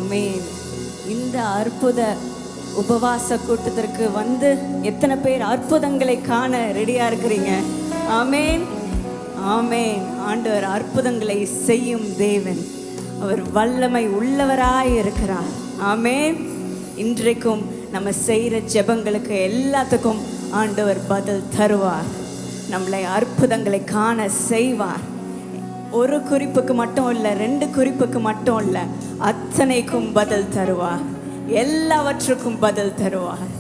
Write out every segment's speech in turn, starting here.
ஆமென். இந்த அற்புத உபவாச கூட்டத்திற்கு வந்து எத்தனை பேர் அற்புதங்களை காண ரெடியா இருக்கிறீங்க? ஆமென், ஆமென். ஆண்டவர் அற்புதங்களை செய்யும் தேவன், அவர் வல்லமை உள்ளவராய் இருக்கிறார். ஆமென். இன்றைக்கும் நம்ம செய்கிற ஜெபங்களுக்கு எல்லாத்துக்கும் ஆண்டவர் பதில் தருவார். நம்மளை அற்புதங்களை காண செய்வார். ஒரு குறிப்புக்கு மட்டும் இல்லை, 2 குறிப்புக்கு மட்டும் இல்லை, அத்தனைக்கும் பதில் தருவார். எல்லாவற்றுக்கும் பதில் தருவார்.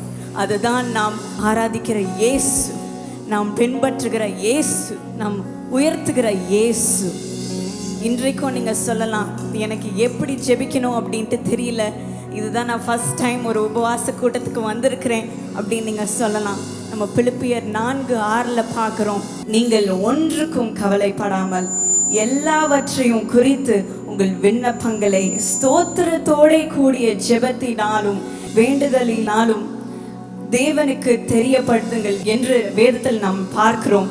அதுதான் நாம் ஆராதிக்கிற இயேசு, நாம் பின்பற்றுகிற இயேசு, நாம் உயர்த்துகிற இயேசு. இன்றைக்கும் நீங்கள் சொல்லலாம், எனக்கு எப்படி ஜெபிக்கணும் அப்படின்ட்டு தெரியல, இதுதான் நான் ஃபர்ஸ்ட் டைம் ஒரு உபவாச கூட்டத்துக்கு வந்திருக்கிறேன் அப்படின்னு நீங்கள் சொல்லலாம். நம்ம பிலிப்பியர் 4:6 பார்க்குறோம், நீங்கள் ஒன்றுக்கும் கவலைப்படாமல் எல்லாவற்றையும் குறித்து உங்கள் விண்ணப்பங்களை ஸ்தோத்திரத்தோட கூடிய ஜெபத்தினாலும் வேண்டுதலினாலும் தேவனுக்கு தெரியப்படுத்துங்கள் என்று வேதத்தில் நாம் பார்க்கிறோம்.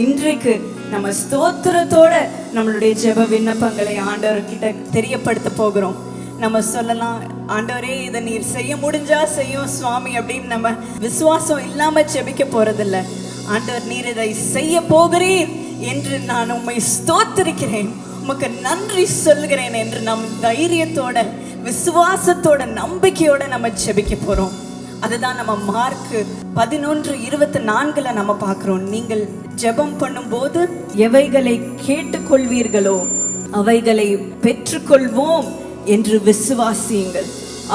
இன்றைக்கு நம்ம ஸ்தோத்திரத்தோட நம்மளுடைய ஜெப விண்ணப்பங்களை ஆண்டவர்கிட்ட தெரியப்படுத்த போகிறோம். நம்ம சொல்லலாம், ஆண்டவரே இதை நீர் செய்ய முடிஞ்சா செய்யும் சுவாமி அப்படின்னு நம்ம விசுவாசம் இல்லாம ஜெபிக்க போறதில்ல. ஆண்டவர் நீர் இதை செய்ய போகிறீர் என்று நான் உம்மை ஸ்தோத்திரிக்கிறேன், உமக்கு நன்றி சொல்கிறேன் என்று நம் தைரியத்தோட விசுவாசத்தோட நம்பிக்கையோட நம்ம ஜெபிக்க போறோம். அதுதான் நம்ம மார்க் 11:24 நம்ம பார்க்கிறோம். நீங்கள் ஜெபம் பண்ணும்போது எவைகளை கேட்டுக்கொள்வீர்களோ அவைகளை பெற்றுக்கொள்வோம் என்று விசுவாசியுங்கள்,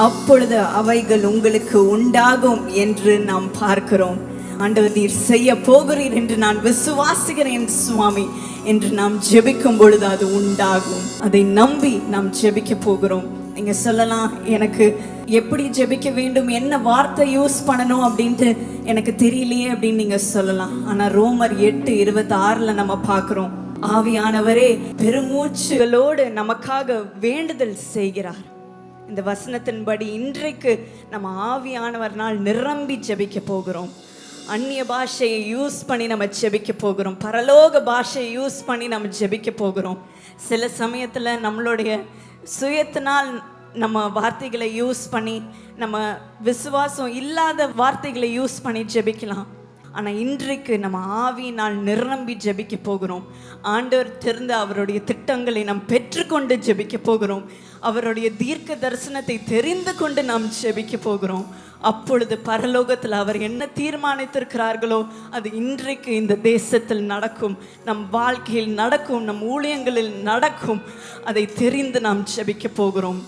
அப்பொழுது அவைகள் உங்களுக்கு உண்டாகும் என்று நாம் பார்க்கிறோம். ஆண்டவர் நீர் செய்ய போகிறீர் என்று நான் விசுவாசிக்கிறேன் சுவாமி என்று நாம் ஜெபிக்கும் பொழுது அது உண்டாகும். அதை நம்பி நாம் ஜெபிக்க போகிறோம். நீங்க சொல்லலாம், எனக்கு எப்படி ஜெபிக்க வேண்டும், என்ன வார்த்தை யூஸ் பண்ணணும் அப்படின்ட்டு எனக்கு தெரியலையே அப்படின்னு நீங்க சொல்லலாம். ஆனா ரோமர் 8:26 நம்ம பார்க்கிறோம், ஆவியானவரே பெருமூச்சுகளோடு நமக்காக வேண்டுதல் செய்கிறார். இந்த வசனத்தின்படி இன்றைக்கு நம்ம ஆவியானவர்னால் நிரம்பி ஜெபிக்க போகிறோம். அந்நிய பாஷையை யூஸ் பண்ணி நம்ம ஜெபிக்க போகிறோம். பரலோக பாஷையை யூஸ் பண்ணி நம்ம ஜெபிக்க போகிறோம். சில சமயத்தில் நம்மளுடைய சுயத்தினால் நம்ம வார்த்தைகளை யூஸ் பண்ணி, நம்ம விசுவாசம் இல்லாத வார்த்தைகளை யூஸ் பண்ணி ஜெபிக்கலாம். ஆனால் இன்றைக்கு நம்ம ஆவியினால் நிரம்பி ஜெபிக்க போகிறோம். ஆண்டவர் தெரிந்த அவருடைய திட்டங்களை நாம் பெற்றுக்கொண்டு ஜெபிக்க போகிறோம். அவருடைய தீர்க்க தரிசனத்தை தெரிந்து கொண்டு நாம் ஜெபிக்க போகிறோம். அப்பொழுது பரலோகத்தில் அவர் என்ன தீர்மானித்திருக்கிறார்களோ அது இன்றைக்கு இந்த தேசத்தில் நடக்கும், நம் வாழ்க்கையில் நடக்கும், நம் ஊழியங்களில் நடக்கும். அதை தெரிந்து நாம் ஜெபிக்க போகிறோம்.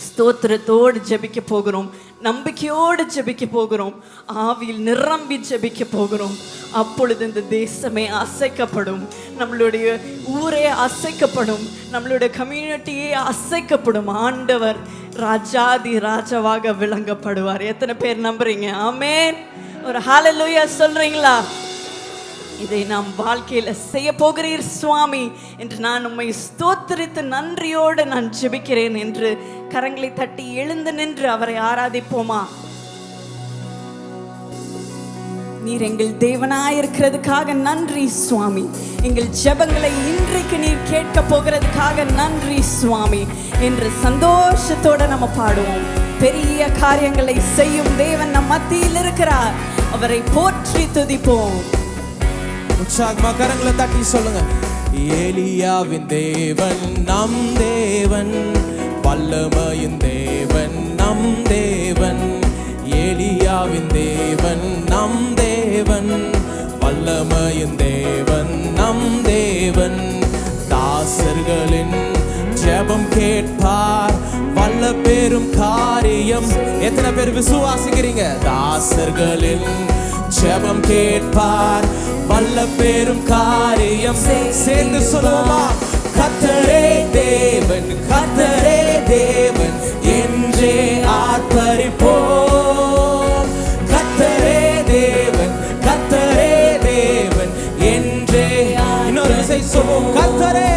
ஸ்தோத்திரத்தோடு ஜெபிக்க போகிறோம், நம்பிக்கையோடு ஜெபிக்க போகிறோம், ஆவியில் நிரம்பி ஜெபிக்க போகிறோம். அப்பொழுது இந்த தேசமே அசைக்கப்படும், நம்மளுடைய ஊரே அசைக்கப்படும், நம்மளுடைய கம்யூனிட்டியே அசைக்கப்படும். ஆண்டவர் ராஜாதி ராஜாவாக விளங்கப்படுவார். எத்தனை பேர் நம்புறீங்க? ஆமென். ஒரு ஹல்லேலூயா சொல்றீங்களா? இதை நாம் வாழ்க்கையில் செய்ய போகிறீர் சுவாமி என்று நான் உம்மை ஸ்தோத்திரித்து நன்றியோடு நான் ஜெபிக்கிறேன் என்று கரங்களை தட்டி எழுந்து நின்று அவரை ஆராதிப்போமா? நீர் எங்கள் தேவனாயிருக்கிறதுக்காக நன்றி சுவாமி. எங்கள் ஜெபங்களை இன்றைக்கு நீர் கேட்க போகிறதுக்காக நன்றி சுவாமி என்று சந்தோஷத்தோட நம்ம பாடுவோம். பெரிய காரியங்களை செய்யும் தேவன் நம் மத்தியில் இருக்கிறார், அவரை போற்றி துதிப்போம். உற்சாகமா கரங்களை தட்டி சொல்லுங்க, ஏலியாவின் தேவன் நம் தேவன், வல்லமையின் தேவன் நம் தேவன். ஏலியாவின் தேவன் நம் தேவன், வல்லமையின் தேவன் நம் தேவன். தாசர்களின் ஜெபம் கேட்பார், வல்ல பெரும் காரியம். எத்தனை பேர் விசுவாசிக்கிறீங்க? தாசர்களின் ஜெபம் கேட்பார், வல்ல பெரும் காரியம். சேர்ந்து சொல்லுவோமா? கர்த்தரே தேவன், கர்த்தரே தேவன் என்றே ஆர்ப்பரிப்போம். கர்த்தரே தேவன், கர்த்தரே தேவன் என்றே. இன்னொரு விசை சொல்லுவோம், கர்த்தரே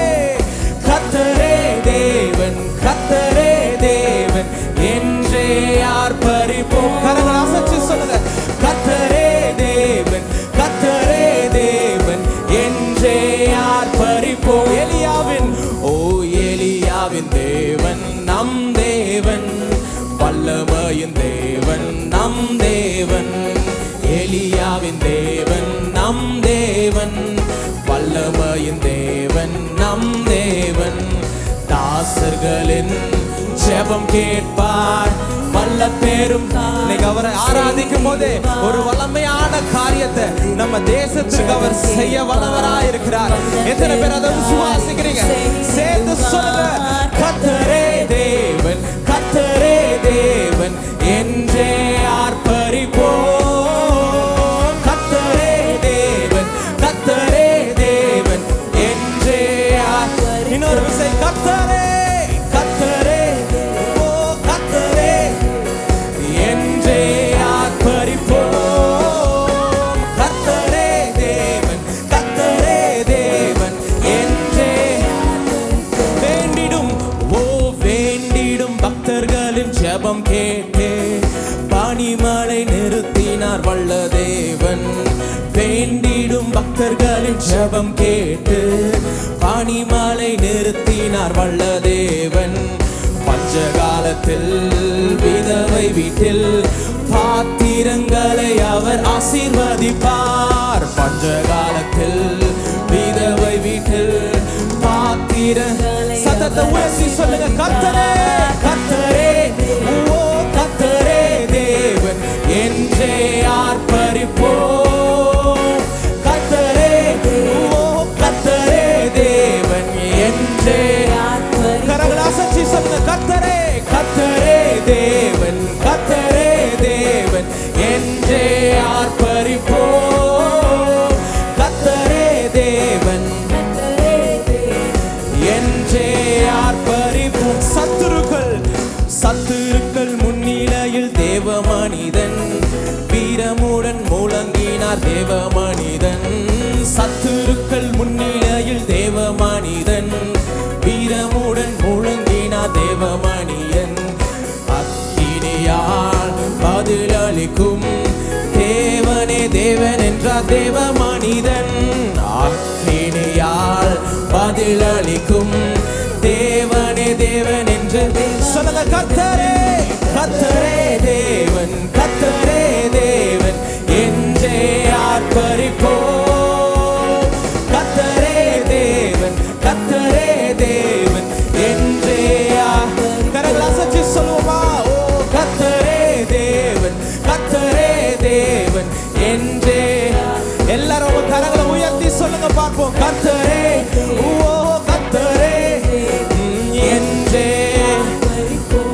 கர்த்தரே தேவன், கர்த்தரே தேவன் என்றே ஆர்ப்பரிப்போம். கரங்களை அசைச்சு சொல்லுங்க, கர்த்தரே தேவன், கர்த்தரே தேவன் என்றே ஆர்ப்பரிப்போம். எலியாவின், ஓ எலியாவின் தேவன் நம் தேவன், தேவன், வல்லமையின் தேவன் நம் தேவன். எலியாவின் தேவன் நம் தேவன், வல்லமையின் தேவன் நம் தேவன். தாசர்களின் ஜெபம் கேட்பார், வல்ல பேரும். இன்னைக்கு அவரை ஆராதிக்கும் போதே ஒரு வல்லமையான காரியத்தை நம்ம தேசத்துக்கு அவர் செய்ய வல்லவராய் இருக்கிறார். எத்தனை பேர் அதை விசுவாசிக்கிறீங்க? சேர்ந்து சொல்லுங்க, கர்த்தரே தேவன், கர்த்தரே தேவன் என்றே ஆர்ப்பரிப்போம். கர்த்தரே தேவன், கர்த்தரே தேவன் என்றே இன்னொரு விசை, கர்த்தரே கர்த்தரே ஓ கர்த்தரே என்றே ஆர்ப்பரிப்போம். கர்த்தரே தேவன், கர்த்தரே தேவன் என்றே வேண்டிடும் ஓ வேண்டிடும் பக்தர்களின் ஜெபம் கேட்டு பனிமழை நிறுத்தினார் வல்ல தேவன். வேண்டிடும் பக்தர்களின் ஜெபம் கேட்டு பனிமழை நிறுத்தினார் வல்ல தேவன். பஞ்சகாலத்தில் விதவை வீட்டில் பாத்திரங்களை அவர் ஆசீர்வதிப்பார். பஞ்சகாலத்தில் விதவை வீட்டில் பாத்திரங்களை சத்தத்தை உயர்த்தி சொல்லுங்க, கர்த்தரே கர்த்தரே ஓ கர்த்தரே தேவன் என்றே ஆர்ப்பரிப்போம். கர்த்தரே ஓ கர்த்தரே தேவன் என்றே கரங்களை அசைச்சு சொல்லுங்க, கர்த்தரே கர்த்தரே தேவன், கர்த்தரே தேவன் என்றே ஆர்ப்பரிப்போம். கர்த்தரே தேவன் என்றே ஆர்ப்பரிப்போம். சத்துருக்கள் முன்னிலையில் தேவ மனிதன் வீரமுடன் முழங்கினார் தேவ மனிதன். சத்துருக்கள் முன்னிலையில் தேவ மனிதன் வீரமுடன் முழங்கினார் தேவ மனிதன். அக்கினியால் பதிலளிக்கும் தேவனே தேவன் என்றார் தேவ மனிதன். அக்கினியால் பதிலளிக்கும் தேவனே தேவன் என்று சொல்லுங்க, கர்த்தரே கர்த்தரே தேவன், கர்த்தரே தேவன் என்றே ஆர்ப்பரிப்போம். கர்த்தரே தேவன், கர்த்தரே தேவன் என்றே கரங்களை அசைச்சு சொல்லுவோமா? ஓ கர்த்தரே தேவன், கர்த்தரே தேவன் என்றே. எல்லாரும் உங்க கரங்களை உயர்த்தி சொல்லுங்க பார்ப்போம், கர்த்தரே ஓ கர்த்தரே என்றே.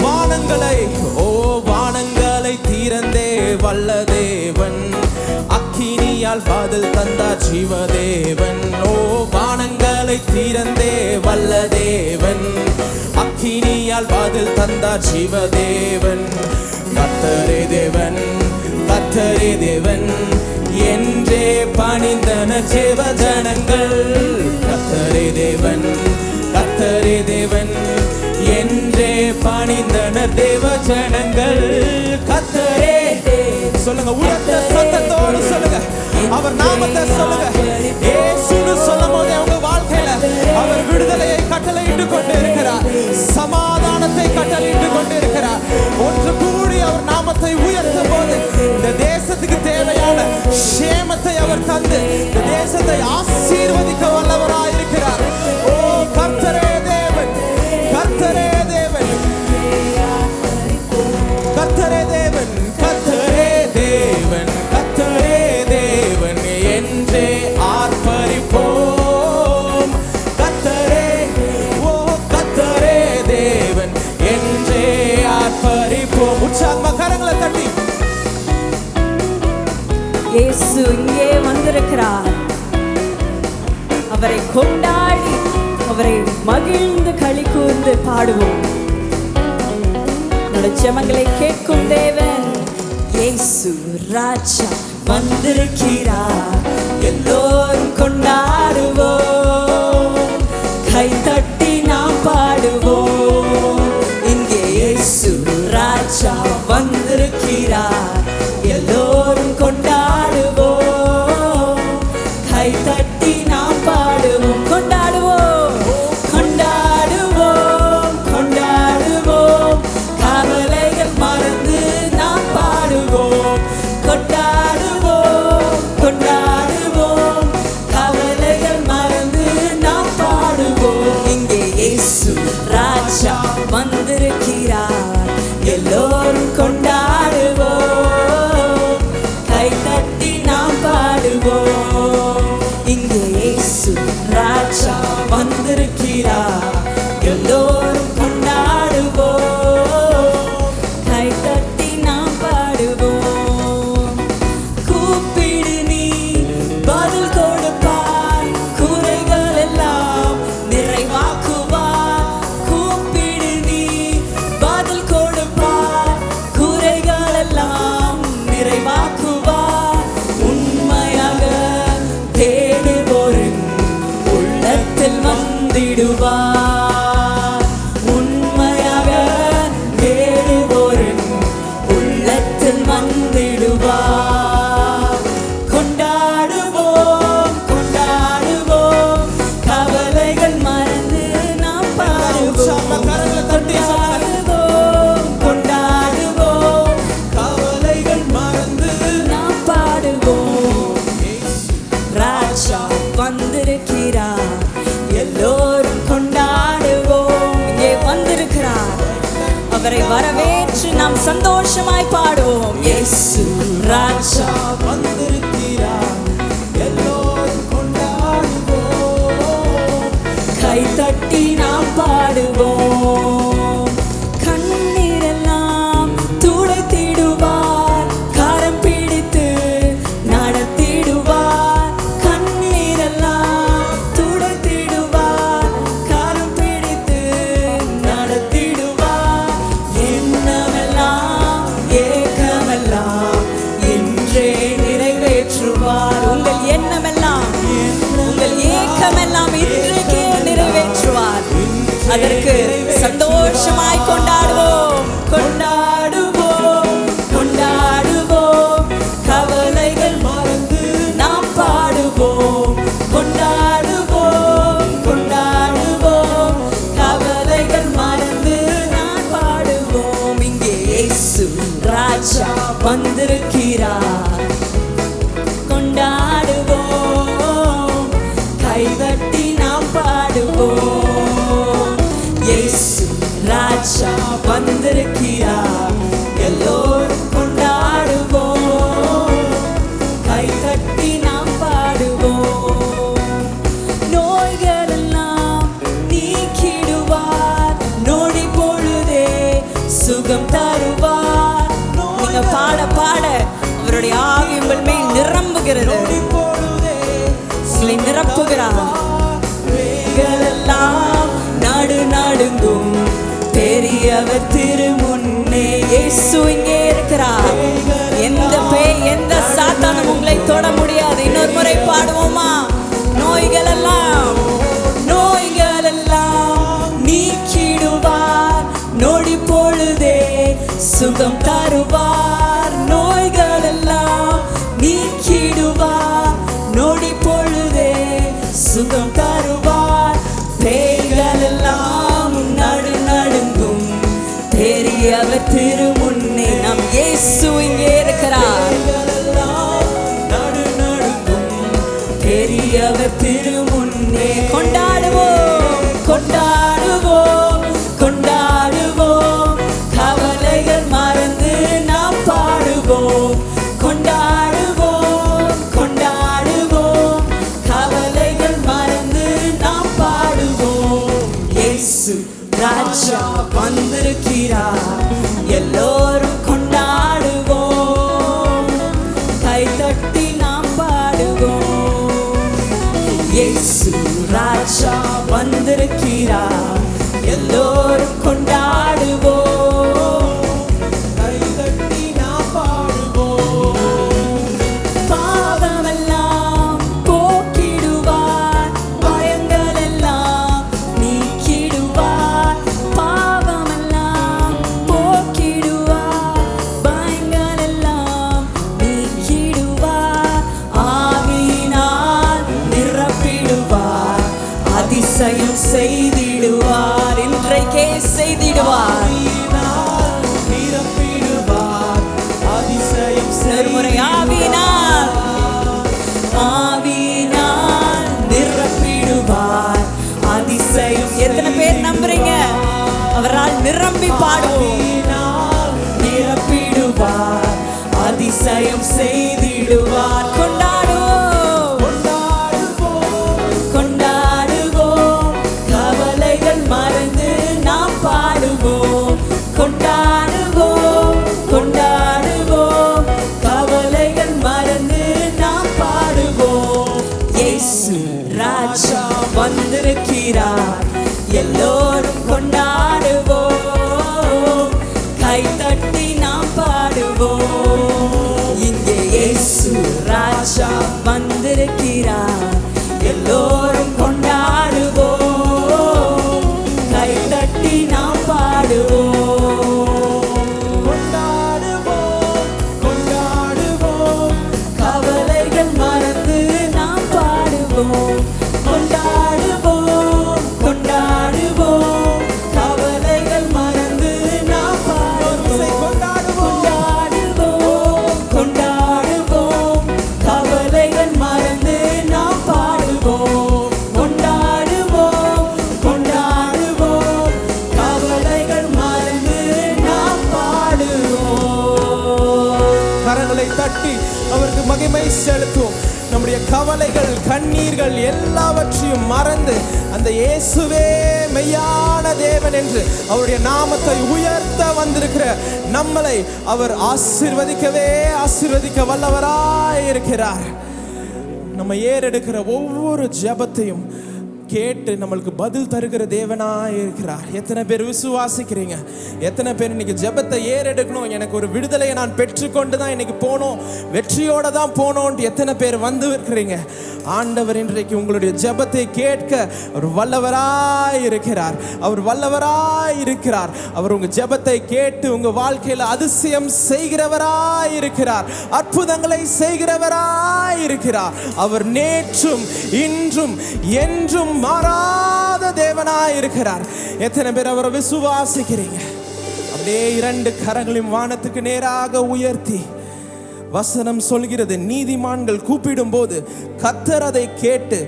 வானங்களை ஓ வானங்களை தீரந்தே வல்ல தேவன், அக்கினியால் பதில் தந்தார் ஜீவதேவன். ஓ வானங்களை தீரந்தே வல்ல தேவன், அக்கினியால் பதில் தந்தார் ஜீவதேவன். கர்த்தரே தேவன், கர்த்தரே தேவன் என்றே பணிந்தன ஜீவஜனங்கள். கர்த்தரே தேவன், கர்த்தரே தேவன் என்றே பணிந்தனர் தேவ ஜனங்கள். கர்த்தரே சொல்லுங்க, உரத்த சத்தத்தோடு சொல்லுங்க, அவர் நாமத்தை சொல்லுங்க. இயேசுன்னு சொல்லும் போது அவங்க வாழ்க்கையில அவர் விடுதலையை கட்டளையிட்டு கொண்டு இருக்கிறார், சமாதானத்தை கட்டளையிட்டு கொண்டு இருக்கிறார். ஒன்று கூடி அவர் நாமத்தை உயர்த்தும் போது இந்த தேசத்துக்கு தேவையான சேமத்தை அவர் தந்து இந்த தேசத்தை ஆசீர்வதிக்க வல்லவராயிருக்கிறார். ஓ கர்த்தரே தேவன், கர்த்தரே தேவன், கர்த்தரே தேவன், கர்த்தரே தேவன், கர்த்தரே தேவன் என்றே ஆர்ப்பரிப்போம். கர்த்தரே ஓ கர்த்தரே தேவன் என்றே ஆர்ப்பரிப்போம். உற்சாகமா கரங்களை தட்டி இயேசு இங்கே வந்திருக்கிறார். அவரை கொண்டாடி அவரை மகிழ்ந்து களி கூர்ந்து பாடுவோம். ஜெபங்களை கேட்கும் தேவன் இயேசு ராஜா வந்திருக்கிறார். எல்லோரும் கொண்டாடுவோம், கை தட்டி நாம் பாடுவோம். இங்கே இயேசு ராஜா வந்திருக்கிறார். எல்லோரும் கொண்டாடுவோம், கை தட்டி நாம் பாடுவோம். கொண்டாடுவோம், கொண்டாடுவோம், கொண்டாடுவோம், அவரை வரவேற்று நாம் சந்தோஷமாய் பாடுவோம். இயேசு ராஜா வந்திருக்கிறார், எல்லோரும் கொண்டாடுவோம். கை தட்டி நாம் பாடுவோம். கண்ணீரெல்லாம் துடைத்திடுவார், கரம் பிடித்து நடத்திடுவார். கண்ணீரெல்லாம் துடைத்திடுவார், கரம் பிடித்து நடத்திடுவார். எண்ணமெல்லாம் ஏக்கமெல்லாம் இன்றே நிறைவேற்றுவார். உங்கள் எண்ணமெல்லாம் உங்கள் ஏக்கமெல்லாம் இன்றைக்கே நிறைவேற்றுவார். அதற்கு சந்தோஷமாய் கொண்டாடுவோம், கொண்டாடுவோம், கொண்டாடுவோம். கவலைகள் மறந்து நாம் பாடுவோம், கொண்டாடுவோம், கொண்டாடுவோம். கவலைகள் மறந்து நாம் பாடுவோம். இங்கே இயேசு ராஜா வந்திருக்கிறார், கொண்டாடுவோம், கைதட்டி நாம் பாடுவோம். இயேசு ராஜா வந்திருக்கிறார், எல்லோரும் கொண்டாடுவோம், கைதட்டி நாம் பாடுவோம். நோய்களெல்லாம் நீக்கிடுவார், நொடி பொழுதே சுகம் தருவார். நீங்க பாட பாட அவருடைய ஆவி உங்கள் மேல் நிரம்புகிறது, உங்களை நிரப்புகிறார். எல்லாம் நடு நடுங்கும், பெரியவர் திருமுன்னே இயேசு இங்கே இருக்கிறார். எந்த பேய் எந்த சாத்தானும் உங்களை தொட முடியாது. இன்னொரு முறை பாடுவோமா? நோய்கள் எல்லாம் நீக்கிடுவார், நொடி பொழுதே சுகம் தருவார். நோய்கள் எல்லாம் நீக்கிடுவார், நொடி பொழுதே சுகம் தருவார். பேய்கள் எல்லாம் நடு நடுங்கும், பெரியவர் திருமுன்னே நம் இயேசு இங்கே இருக்கிறார். நடு நடுங்கும், பெரியவர் திருமுன்னே கொண்டாடுவோம், கொண்டாடுவோம், கொண்டாடுவோம். கவலைகள் மறந்து நாம் பாடுவோம், கொண்டாடுவோம், கொண்டாடுவோம். கவலைகள் மறந்து நாம் பாடுவோம். இயேசு ராஜா வந்திருக்கிறார், எல்லோரும் கொண்டாடுவோம், கைதட்டி நாம் பாடுவோம். இயேசு ராஜா வந்திருக்கிறார், எல்லோரும் கொண்டாடுவோம், கைதட்டி நாம் பாடுவோம். பாவமெல்லாம் போக்கிடுவார், பயங்கள் எல்லாம் நீக்கிடுவார். பாவமெல்லாம் போக்கிடுவார், பயங்கள் எல்லாம் நீக்கிடுவார். ஆவியினால் நிரப்பிடுவார், அதிசயம் செய்திடுவார். இன்றைக்கே செய்திடுவார், நிரப்பிடுவார், அதிசயம் ஒருமுறை ஆவியினால் ஆவியினால் நிரப்பிடுவார், அதிசயம். எத்தனை பேர் நம்புறீங்க? அவரால் நிரம்பி பாடுவோம். நிரப்பிடுவார், அதிசயம் செய்திடுவார். கொண்டாடுவோம், கொண்டாடுவோம், கவலைகள் மறந்து நாம் பாடுவோம், கொண்டாடுவோம், கொண்டாடுவோம். கவலைகள் மறந்து நாம் பாடுவோம். இயேசு ராஜா வந்திருக்கிறார், எல்லோரும் கொண்டாடுவோம், கைதட்டி நாம் பாடுவோம். இங்கே இயேசு ராஜா தட்டி அவருக்கு மகிமை செலுத்துவோம். நம்முடைய கவலைகள், கண்ணீர்கள் எல்லாவற்றையும் மறந்து அந்த இயேசுவே மெய்யான தேவன் என்று அவருடைய நாமத்தை உயர்த்த வந்திருக்கிற நம்மளை அவர் ஆசீர்வதிக்க வல்லவராய் இருக்கிறார். நம்ம ஏறெடுக்கிற ஒவ்வொரு ஜெபத்தையும் கேட்டு நம்மளுக்கு பதில் தருகிற தேவனாய் இருக்கிறார். எத்தனை பேர் விசுவாசிக்கிறீங்க? எத்தனை பேர் இன்னைக்கு ஜெபத்தை ஏறெடுக்கணும், எனக்கு ஒரு விடுதலையை நான் பெற்றுக்கொண்டு தான் இன்னைக்கு போனோம், வெற்றியோட தான் போனோன்ட்டு எத்தனை பேர் வந்து இருக்கிறீங்க? ஆண்டவர் இன்றைக்கு உங்களுடைய ஜெபத்தை கேட்க அவர் வல்லவராய் இருக்கிறார். அவர் வல்லவராய் இருக்கிறார். அவர் உங்க ஜெபத்தை கேட்டு உங்க வாழ்க்கையில் அதிசயம் செய்கிறவராய் இருக்கிறார். அற்புதங்களை செய்கிறவராய் இருக்கிறார். அவர் நேற்றும் இன்றும் என்றும் மாறாத தேவனாய் இருக்கிறார். எத்தனை பேர் அவரை விசுவாசிக்கிறீங்க? அப்படியே 2 கரங்களையும் வானத்துக்கு நேராக உயர்த்தி வசனம் சொல்கிறது, நீதிமான்கள் கூப்பிடும் போது கர்த்தர் அதை கேட்டு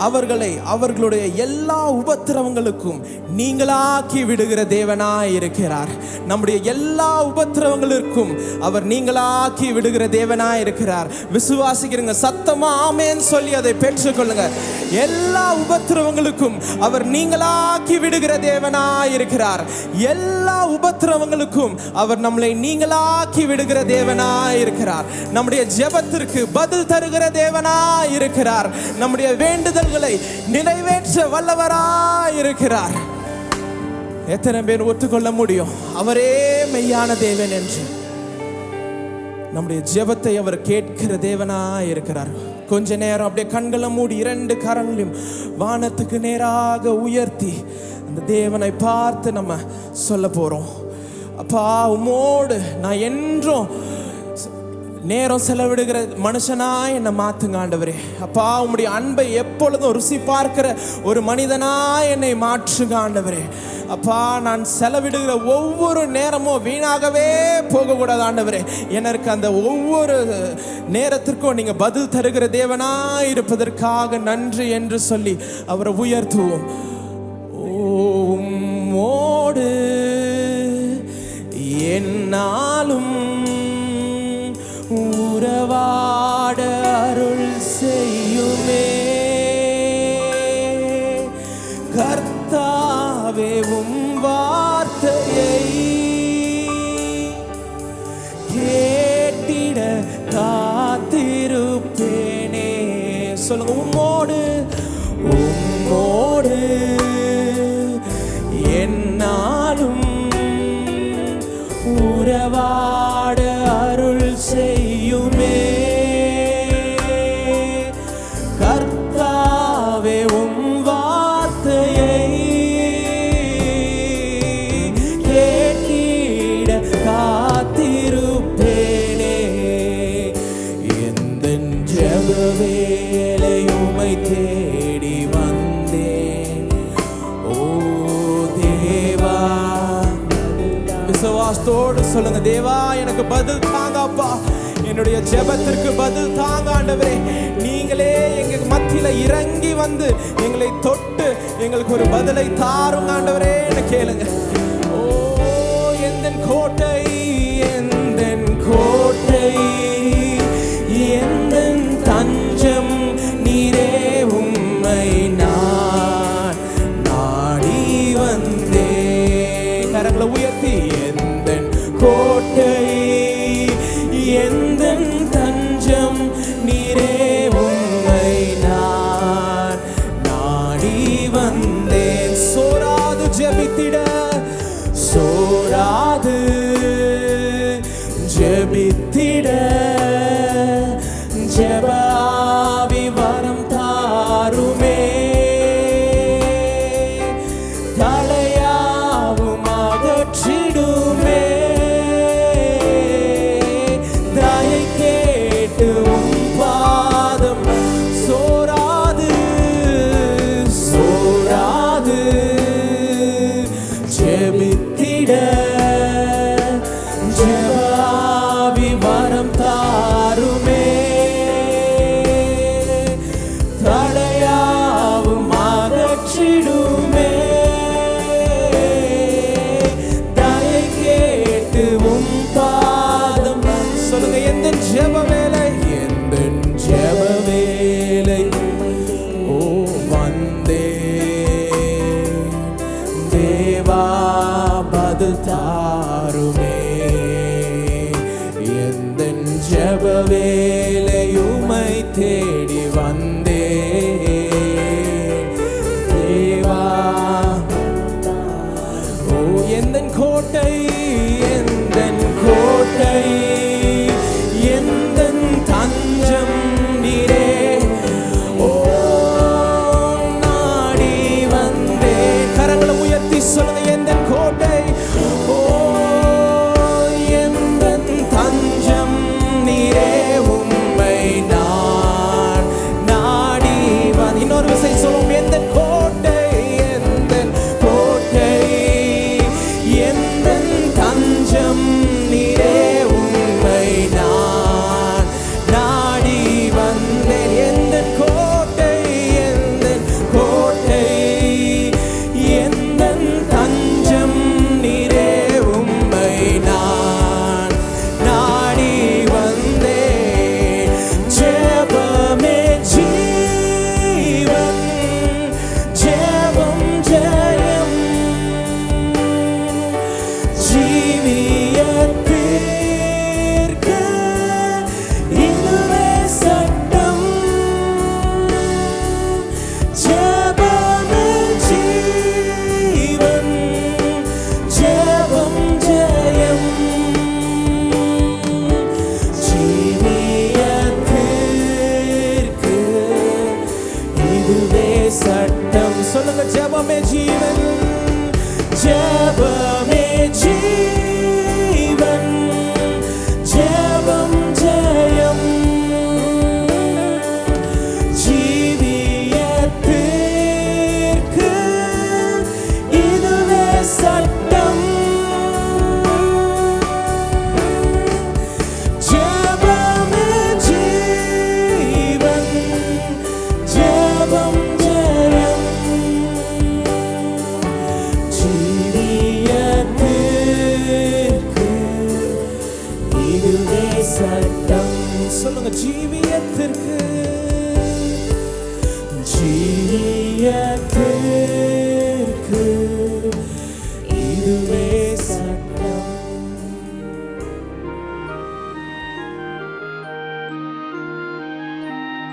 அவர்களுடைய எல்லா உபத்திரவங்களுக்கும் நீங்களாக்கி விடுகிற தேவனாய் இருக்கிறார். நம்முடைய எல்லா உபத்திரவங்களுக்கும் அவர் நீங்களாக்கி விடுகிற தேவனாய் இருக்கிறார். விசுவாசிக்கிறீங்க? சத்தமா ஆமென் சொல்லி அதை பெற்றுக்கொள்ளுங்க. எல்லா உபத்திரவங்களுக்கும் அவர் நீங்களாக்கி விடுகிற தேவனாய் இருக்கிறார். எல்லா உபத்திரவங்களுக்கும் அவர் நம்மளை நீங்களாக்கி விடுகிற தேவனாய் இருக்கிறார். நம்முடைய ஜெபத்திற்கு பதில் தருகிற தேவனாய் இருக்கிறார். நம்முடைய வேண்டுதல்களை நிறைவேற்ற வல்லவராய் இருக்கிறார். எத்தனை பேர் ஒத்துக்கொள்ள முடியும் அவரே மெய்யான தேவன் என்று? நம்முடைய ஜெபத்தை அவர் கேட்கிற தேவனாய் இருக்கிறார். கொஞ்ச நேரம் அப்படியே கண்களை மூடி 2 கரங்களையும் வானத்துக்கு நேராக உயர்த்தி அந்த தேவனை பார்த்து நம்ம சொல்ல போறோம். அப்பா, உம்மோடு நான் என்றும் நேரம் செலவிடுகிற மனுஷனா என்னை மாத்துங்க ஆண்டவரே. அப்பா, உம்முடைய அன்பை எப்பொழுதும் ருசி பார்க்கிற ஒரு மனிதனா என்னை மாற்றுங்க ஆண்டவரே. அப்பா, நான் செலவிடுகிற ஒவ்வொரு நேரமும் வீணாகவே போகக்கூடாது ஆண்டவரே. எனக்கு அந்த ஒவ்வொரு நேரத்திற்கும் நீங்க பதில் தருகிற தேவனா இருப்பதற்காக நன்றி என்று சொல்லி அவரை உயர்த்துவோம். ஓடு என்னாலும் உறவாட அருள் செய்யுமே கர்த்தாவே, உம் வார்த்தையை கேட்டிட காத்திருப்பேனே. சொல்லுங்க, உம்மோடு என்னாலும் உறவாட அருள் செய்யுமே கர்த்தாவே, உம் வார்த்தையை கேட்டிட காத்திருப்பேனே. எந்தன் ஜெப வேளை உம்மை தேடி வந்தேன். ஓ தேவா, விசுவாசத்தோடு சொல்லுங்க, தேவா எனக்கு பதில் தாங்கப்பா, என்னுடைய ஜெபத்திற்கு பதில் தாங்க ஆண்டவரே. நீங்களே எங்க மத்தியில இறங்கி வந்து எங்களை தொட்டு எங்களுக்கு ஒரு பதிலை தாருங்க ஆண்டவரே என்று கேளுங்க. ஓ எந்தன் கோட்டை, எந்தன் கோட்டை, எந்தன் தஞ்சம் நீரே, உம்மை நான் நாடி வந்தேன். கரங்களை உயர்த்தி, எந்தன் கோட்டை, எந்தன் தஞ்சம் நீரே, உம்மை நான் நாடி வந்தேன். சோராது ஜெபித்திட, சோராது ஜெபித்திட ஜெபாவி வரம் தாருமே. தளையாவும் அகற்றிடுமே. தயை கேட்டு உம் பாதம் சோராது சோராது ஜெபித்திட ஜெபாவி வரம் தாருமே. தடையாவும் அகற்றிடுமே. தயை கேட்டு உம் பாதம். சொல்லுங்க, எந்த ஜெப வாருமே எந்தன் ஜெப வேளையுமை தேடி வந்தே தேவா ஓ எந்தன் கோட்டை எந்தன் கோட்டை எந்தன் தஞ்சம் நீரே ஓ நாடி வந்தே கரங்களை உயர்த்தி சொல்லுங்க எந்தன் கோட்டை ஓ எந்தன் தஞ்சம் நீரே உம்மை நான் நாடி வந்தேன் இன்னொரு விசை சொல்லுவோம் எந்தன் கோட்டை எந்தன் கோட்டை எந்தன் தஞ்சம் நீரே உம்மை நான் நாடி வந்தேன் எந்தன் கோட்டை எந்தன் கோட்டை எந்தன் தஞ்சம் நீரே உம்மை நான் நாடி வந்தேன் ஜெபமே ஜீவன் ஜெபம் ஜெயம் ஜீவியத்திற்கு இதுவே சட்டம் ஜெபமே ஜீவன் ஜெபம் ஜெயம் ஜீவியத்திற்கு இதுவே சட்டம் சொல்லுங்க ஜெபமே ஜீவன் ஜெபமே ஜீவன் ஜெபம் ஜெயம் ஜீவியத்திற்கு இதுவே சட்டம் ஜெபமே ஜீவன் ஜெபம் ஜெயம் ஜீவியத்திற்கு இதுவே சட்டம் சொல்லுங்க ஜீவியத்திற்கு ஜீவியத்திற்கு